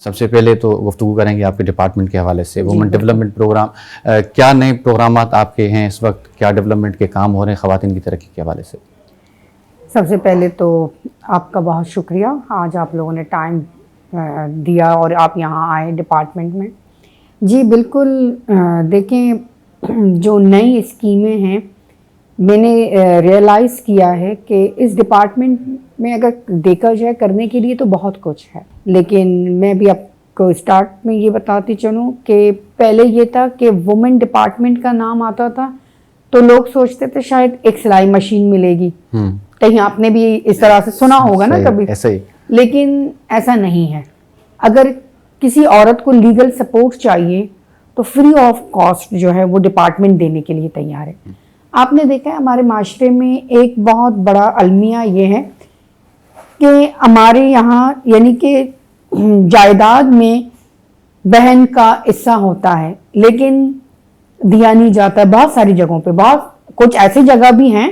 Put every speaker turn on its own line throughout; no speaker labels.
سب سے پہلے تو گفتگو کریں گے آپ کے ڈپارٹمنٹ کے حوالے سے، وومن ڈیولپمنٹ پروگرام، کیا نئے پروگرامات آپ کے ہیں اس وقت، کیا ڈیولپمنٹ کے کام ہو رہے ہیں خواتین کی ترقی کے حوالے سے؟
سب سے پہلے تو آپ کا بہت شکریہ، آج آپ لوگوں نے ٹائم دیا اور آپ یہاں آئے ڈپارٹمنٹ میں۔ جی بالکل، دیکھیں جو نئی اسکیمیں ہیں، میں نے ریئلائز کیا ہے کہ اس ڈپارٹمنٹ میں اگر دیکھا جائے کرنے کے لیے تو بہت کچھ ہے، لیکن میں بھی آپ کو اسٹارٹ میں یہ بتاتی چلوں کہ پہلے یہ تھا کہ وومن ڈپارٹمنٹ کا نام آتا تھا تو لوگ سوچتے تھے شاید ایک سلائی مشین ملے گی، کہیں آپ نے بھی اس طرح سے سنا ہوگا نا کبھی، لیکن ایسا نہیں ہے۔ اگر کسی عورت کو لیگل سپورٹ چاہیے تو فری آف کاسٹ جو ہے وہ ڈپارٹمنٹ دینے کے لیے تیار ہے۔ آپ نے دیکھا ہے ہمارے معاشرے میں ایک بہت بڑا المیہ یہ ہے کہ ہمارے یہاں یعنی کہ جائیداد میں بہن کا حصہ ہوتا ہے لیکن دیا نہیں جاتا، بہت ساری جگہوں پہ، بہت کچھ ایسی جگہ بھی ہیں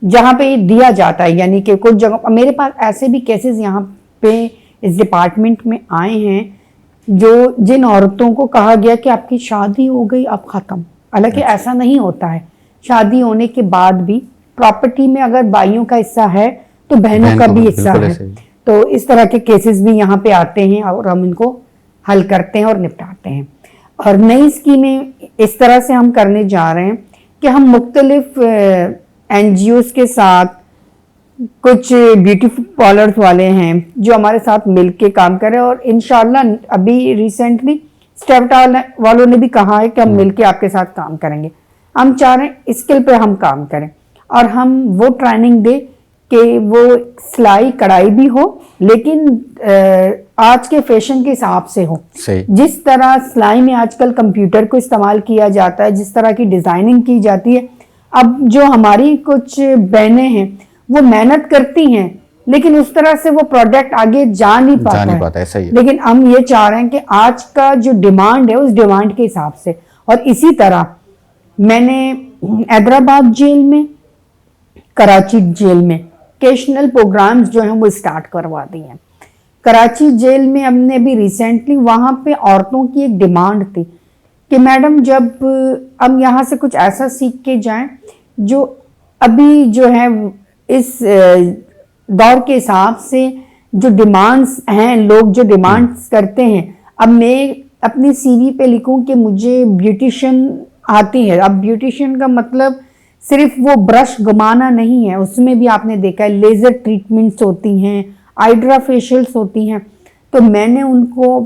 جہاں پہ دیا جاتا ہے، یعنی کہ کچھ جگہ میرے پاس ایسے بھی کیسز یہاں پہ اس ڈپارٹمنٹ میں آئے ہیں جن عورتوں کو کہا گیا کہ آپ کی شادی ہو گئی اب ختم، حالانکہ ایسا نہیں ہوتا ہے۔ شادی ہونے کے بعد بھی پراپرٹی میں اگر بھائیوں کا حصہ ہے تو بہنوں کا بھی حصہ ہے، تو اس طرح کے کیسز بھی یہاں پہ آتے ہیں اور ہم ان کو حل کرتے ہیں اور نپٹاتے ہیں۔ اور نئی اسکیمیں اس طرح سے ہم کرنے جا رہے ہیں کہ ہم مختلف این جی اوز کے ساتھ، کچھ بیوٹی پارلرز والے ہیں جو ہمارے ساتھ مل کے کام کر رہے ہیں، اور انشاءاللہ ابھی ریسنٹلی اسٹیپٹا والوں نے بھی کہا ہے کہ ہم مل کے آپ کے ساتھ کام کریں گے۔ ہم چاہ رہے ہیں اسکل پہ ہم کام کریں اور ہم وہ ٹریننگ دیں کہ وہ سلائی کڑھائی بھی ہو لیکن آج کے فیشن کے حساب سے ہو۔ جس طرح سلائی میں آج کل کمپیوٹر کو استعمال کیا جاتا ہے، جس طرح کی ڈیزائننگ کی جاتی ہے، اب جو ہماری کچھ بہنیں ہیں وہ محنت کرتی ہیں لیکن اس طرح سے وہ پروڈکٹ آگے جا نہیں پاتا ہے، لیکن ہم یہ چاہ رہے ہیں کہ آج کا جو ڈیمانڈ ہے اس ڈیمانڈ کے حساب سے۔ اور اسی طرح میں نے حیدرآباد جیل میں، کراچی جیل میں ووکیشنل پروگرامز جو ہیں وہ اسٹارٹ کروا دی ہیں۔ کراچی جیل میں ہم نے بھی ریسنٹلی وہاں پہ عورتوں کی ایک ڈیمانڈ تھی کہ میڈم جب ہم یہاں سے کچھ ایسا سیکھ کے جائیں جو ابھی جو ہے اس دور کے حساب سے جو ڈیمانڈز ہیں، لوگ جو ڈیمانڈز کرتے ہیں، اب میں اپنی سی وی پہ لکھوں کہ مجھے بیوٹیشین آتی ہے۔ اب بیوٹیشین کا مطلب صرف وہ برش گھمانا نہیں ہے، اس میں بھی آپ نے دیکھا ہے لیزر ٹریٹمنٹس ہوتی ہیں، ہائیڈرا فیشلز ہوتی ہیں، تو میں نے ان کو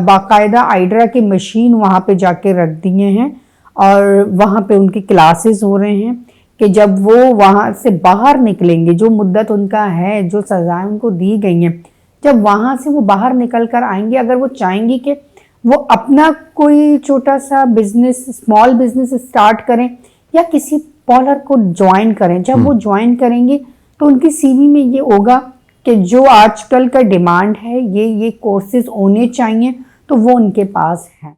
باقاعدہ ہائیڈرا کی مشین وہاں پہ جا کے رکھ دیے ہیں اور وہاں پہ ان کی کلاسز ہو رہے ہیں کہ جب وہ وہاں سے باہر نکلیں گے، جو مدت ان کا ہے، جو سزائیں ان کو دی گئی ہیں، جب وہاں سے وہ باہر نکل کر آئیں گے، اگر وہ چاہیں گی کہ وہ اپنا کوئی چھوٹا سا بزنس، اسمال بزنس اسٹارٹ کریں یا کسی پارلر کو جوائن کریں، جب وہ جوائن کریں گے تو ان کی سی وی میں یہ ہوگا کہ جو آج کل کا ڈیمانڈ ہے یہ کورسز ہونے چاہیے، تو وہ ان کے پاس ہے۔